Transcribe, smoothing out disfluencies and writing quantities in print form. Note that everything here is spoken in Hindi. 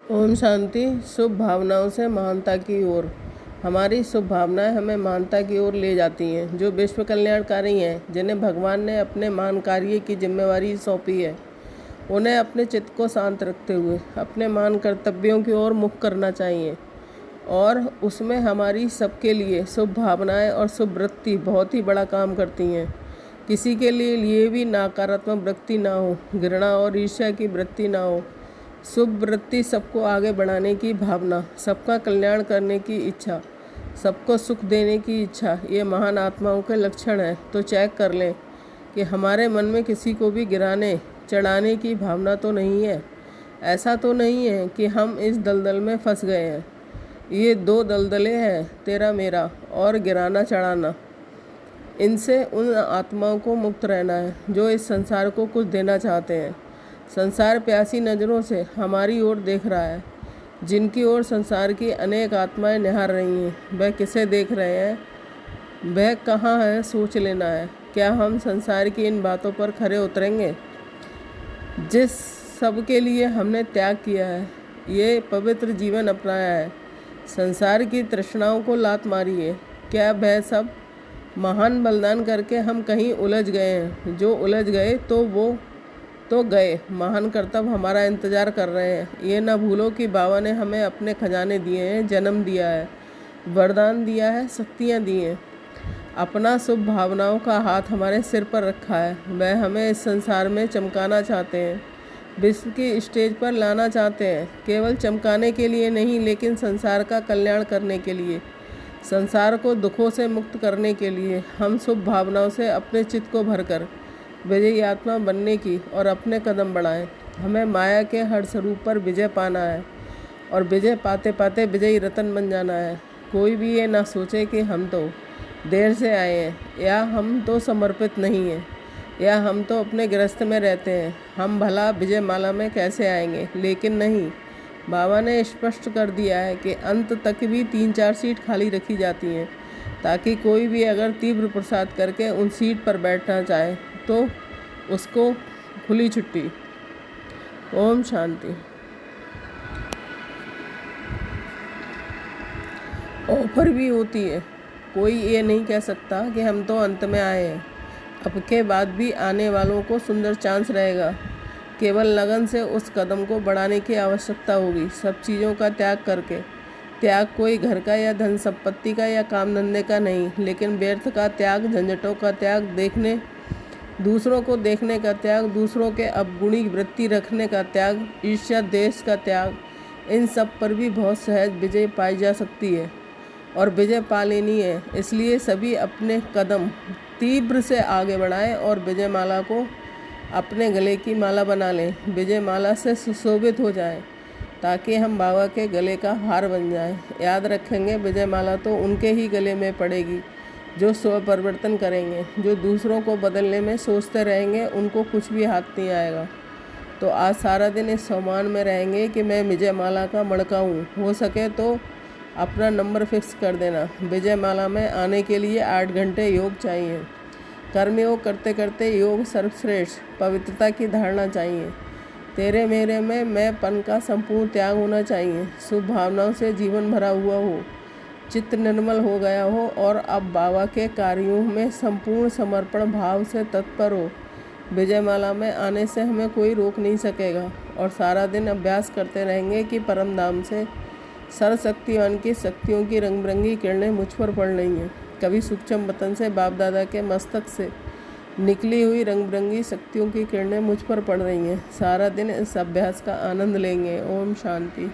ओम शांति। शुभ भावनाओं से महानता की ओर। हमारी शुभ भावनाएं हमें महानता की ओर ले जाती हैं, जो विश्व कल्याणकारी हैं, जिन्हें भगवान ने अपने महान कार्य की जिम्मेवारी सौंपी है। उन्हें अपने चित्त को शांत रखते हुए अपने महान कर्तव्यों की ओर मुख करना चाहिए, और उसमें हमारी सबके लिए शुभ भावनाएं और शुभ वृत्ति बहुत ही बड़ा काम करती हैं। किसी के लिए भी नकारात्मक वृत्ति ना हो, घृणा और ईर्ष्या की वृत्ति ना हो। शुभ वृत्ति सबको आगे बढ़ाने की भावना, सबका कल्याण करने की इच्छा, सबको सुख देने की इच्छा, ये महान आत्माओं के लक्षण हैं। तो चेक कर लें कि हमारे मन में किसी को भी गिराने चढ़ाने की भावना तो नहीं है। ऐसा तो नहीं है कि हम इस दलदल में फंस गए हैं। ये दो दलदलें हैं, तेरा मेरा और गिराना चढ़ाना। इनसे उन आत्माओं को मुक्त रहना है जो इस संसार को कुछ देना चाहते हैं। संसार प्यासी नज़रों से हमारी ओर देख रहा है, जिनकी ओर संसार की अनेक आत्माएं निहार रही हैं। वह किसे देख रहे हैं, वह कहाँ है, सोच लेना है। क्या हम संसार की इन बातों पर खरे उतरेंगे? जिस सब के लिए हमने त्याग किया है, ये पवित्र जीवन अपनाया है, संसार की तृष्णाओं को लात मारी है, क्या वह सब महान बलिदान करके हम कहीं उलझ गए हैं? जो उलझ गए तो वो तो गए, महान कर्तव्य हमारा इंतज़ार कर रहे हैं। ये ना भूलो कि बाबा ने हमें अपने खजाने दिए हैं, जन्म दिया है, वरदान दिया है, शक्तियाँ दी हैं। अपना शुभ भावनाओं का हाथ हमारे सिर पर रखा है। वह हमें इस संसार में चमकाना चाहते हैं, विश्व की स्टेज पर लाना चाहते हैं, केवल चमकाने के लिए नहीं, लेकिन संसार का कल्याण करने के लिए, संसार को दुखों से मुक्त करने के लिए। हम शुभ भावनाओं से अपने चित्त को भरकर विजयी आत्मा बनने की और अपने कदम बढ़ाएं। हमें माया के हर स्वरूप पर विजय पाना है, और विजय पाते पाते विजयी रतन बन जाना है। कोई भी ये ना सोचे कि हम तो देर से आए हैं, या हम तो समर्पित नहीं हैं, या हम तो अपने गृहस्थ में रहते हैं, हम भला विजय माला में कैसे आएंगे। लेकिन नहीं, बाबा ने स्पष्ट कर दिया है कि अंत तक भी 3-4 सीट खाली रखी जाती हैं, ताकि कोई भी अगर तीव्र प्रसाद करके उन सीट पर बैठना चाहे तो उसको खुली छुट्टी। ओम शांति। ऑफर भी होती है। कोई ये नहीं कह सकता कि हम तो अंत में आए हैं। अब के बाद भी आने वालों को सुंदर चांस रहेगा। केवल लगन से उस कदम को बढ़ाने की आवश्यकता होगी, सब चीज़ों का त्याग करके। त्याग कोई घर का या धन संपत्ति का या काम धंधे का नहीं, लेकिन व्यर्थ का त्याग, झंझटों का त्याग, दूसरों को देखने का त्याग, दूसरों के अवगुणी वृत्ति रखने का त्याग, ईर्ष्या देश का त्याग, इन सब पर भी बहुत सहज विजय पाई जा सकती है और विजय पा लेनी है। इसलिए सभी अपने कदम तीव्र से आगे बढ़ाएं और विजय माला को अपने गले की माला बना लें। विजय माला से सुशोभित हो जाएं, ताकि हम बाबा के गले का हार बन जाएं। याद रखेंगे, विजय माला तो उनके ही गले में पड़ेगी जो स्व परिवर्तन करेंगे। जो दूसरों को बदलने में सोचते रहेंगे, उनको कुछ भी हाथ नहीं आएगा। तो आज सारा दिन इस सम्मान में रहेंगे कि मैं विजय माला का मड़का हूँ। हो सके तो अपना नंबर फिक्स कर देना। विजय माला में आने के लिए 8 घंटे योग चाहिए। कर्मयोग करते करते योग सर्वश्रेष्ठ पवित्रता की धारणा चाहिए। तेरे मेरे में मैंपन का संपूर्ण त्याग होना चाहिए। शुभ भावनाओं से जीवन भरा हुआ हो, चित्त निर्मल हो गया हो, और अब बाबा के कार्यों में संपूर्ण समर्पण भाव से तत्पर हो। विजय माला में आने से हमें कोई रोक नहीं सकेगा, और सारा दिन अभ्यास करते रहेंगे कि परम धाम से सर्वशक्तिवान की शक्तियों की रंग बिरंगी किरणें मुझ पर पड़ रही हैं। कभी सूक्ष्म वतन से बाप दादा के मस्तक से निकली हुई रंग बिरंगी शक्तियों की किरणें मुझ पर पड़ रही हैं। सारा दिन इस अभ्यास का आनंद लेंगे। ओम शांति।